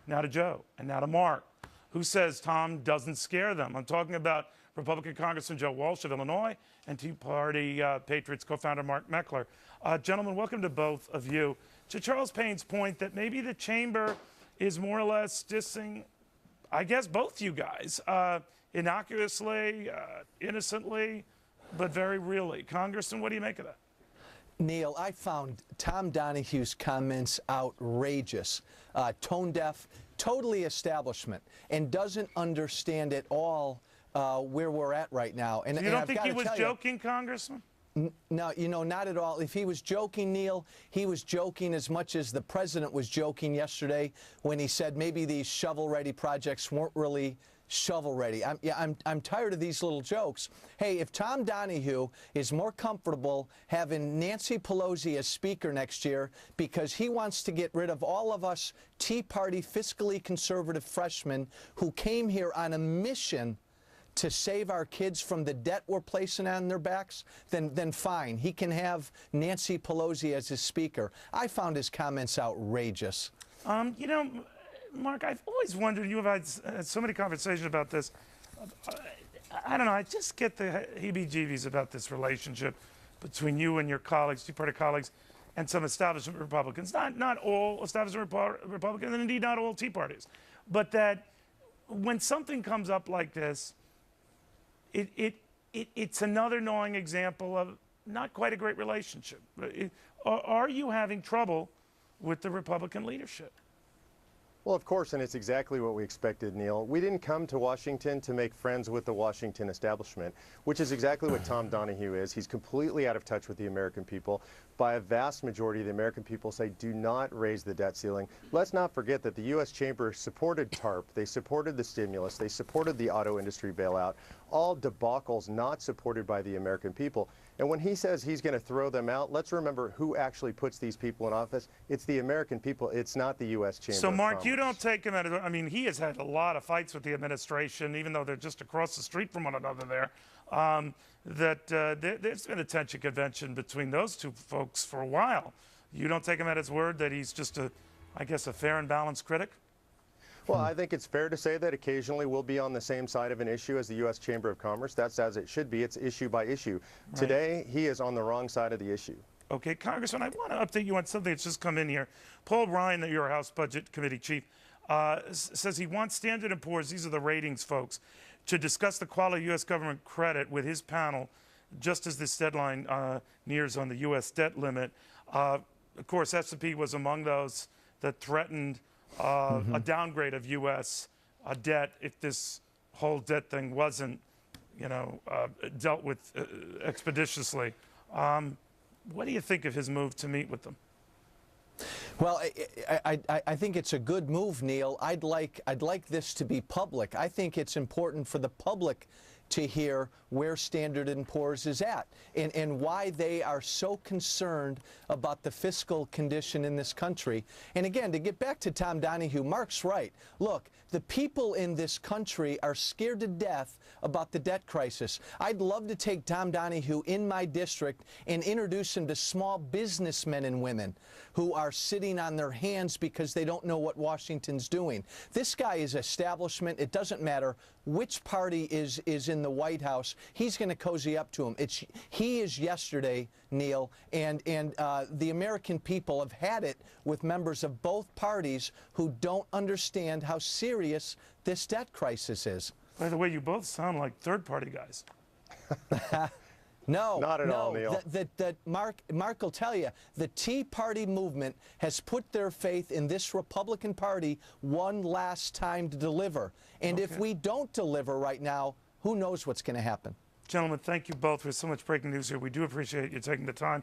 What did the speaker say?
now to Joe, and now to Mark, who says Tom doesn't scare them. I'm talking about Republican Congressman Joe Walsh of Illinois and Tea Party Patriots co-founder Mark Meckler. Gentlemen, welcome to both of you. To Charles Payne's point that maybe the chamber is more or less dissing, I guess, both you guys, innocuously, innocently, but very really. Congressman, what do you make of that? Neil, I found Tom Donahue's comments outrageous, tone deaf, totally establishment, and doesn't understand at all where we're at right now. And you don't think he was joking, Congressman? No, you know, not at all. If he was joking, Neil, he was joking as much as the president was joking yesterday when he said maybe these shovel-ready projects weren't really shovel-ready. I'm tired of these little jokes. Hey, if Tom Donahue is more comfortable having Nancy Pelosi as Speaker next year because he wants to get rid of all of us Tea Party fiscally conservative freshmen who came here on a mission to save our kids from the debt we're placing on their backs, then fine. He can have Nancy Pelosi as his speaker. I found his comments outrageous. You know, Mark, I've always wondered, you have had so many conversations about this. I don't know, I just get the heebie-jeebies about this relationship between you and your colleagues, Tea Party colleagues, and some establishment Republicans. Not all establishment Republicans, and indeed not all Tea Parties. But that when something comes up like this, it's another gnawing example of not quite a great relationship. Are you having trouble with the Republican leadership? Well, of course, and it's exactly what we expected, Neil. We didn't come to Washington to make friends with the Washington establishment, which is exactly what Tom Donahue is. He's completely out of touch with the American people. By a vast majority of the American people say do not raise the debt ceiling. Let's not forget that the U.S. Chamber supported TARP. They supported the stimulus. They supported the auto industry bailout. All debacles not supported by the American people. And when he says he's going to throw them out, let's remember who actually puts these people in office. It's the American people. It's not the U.S. Chamber. So, Mark, you don't take him at it. I mean, he has had a lot of fights with the administration, even though they're just across the street from one another there. There's been a tension convention between those two folks for a while. You don't take him at his word that he's just I guess, a fair and balanced critic? Well, I think it's fair to say that occasionally we'll be on the same side of an issue as the U.S. Chamber of Commerce. That's as it should be. It's issue by issue. Right. Today, he is on the wrong side of the issue. Okay, Congressman, I want to update you on something that's just come in here. Paul Ryan, your House Budget Committee chief, says he wants Standard & Poor's, these are the ratings folks, to discuss the quality of U.S. government credit with his panel just as this deadline nears on the U.S. debt limit. Of course, S&P was among those that threatened a downgrade of U.S. Debt if this whole debt thing wasn't, you know, dealt with expeditiously. What do you think of his move to meet with them? Well, I think it's a good move, Neil. I'd like this to be public. I think it's important for the public to hear where Standard & Poor's is at and why they are so concerned about the fiscal condition in this country. And again, to get back to Tom Donahue, Mark's right. Look, the people in this country are scared to death about the debt crisis. I'd love to take Tom Donahue in my district and introduce him to small businessmen and women who are sitting on their hands because they don't know what Washington's doing. This guy is establishment. It doesn't matter which party is in the White House. He's going to cozy up to him. He is yesterday, Neil, and the American people have had it with members of both parties who don't understand how serious this debt crisis is. By the way, you both sound like third-party guys. No, not at all, Neil. Mark will tell you, the Tea Party movement has put their faith in this Republican Party one last time to deliver. And if we don't deliver right now, who knows what's going to happen? Gentlemen, thank you both for so much breaking news here. We do appreciate you taking the time.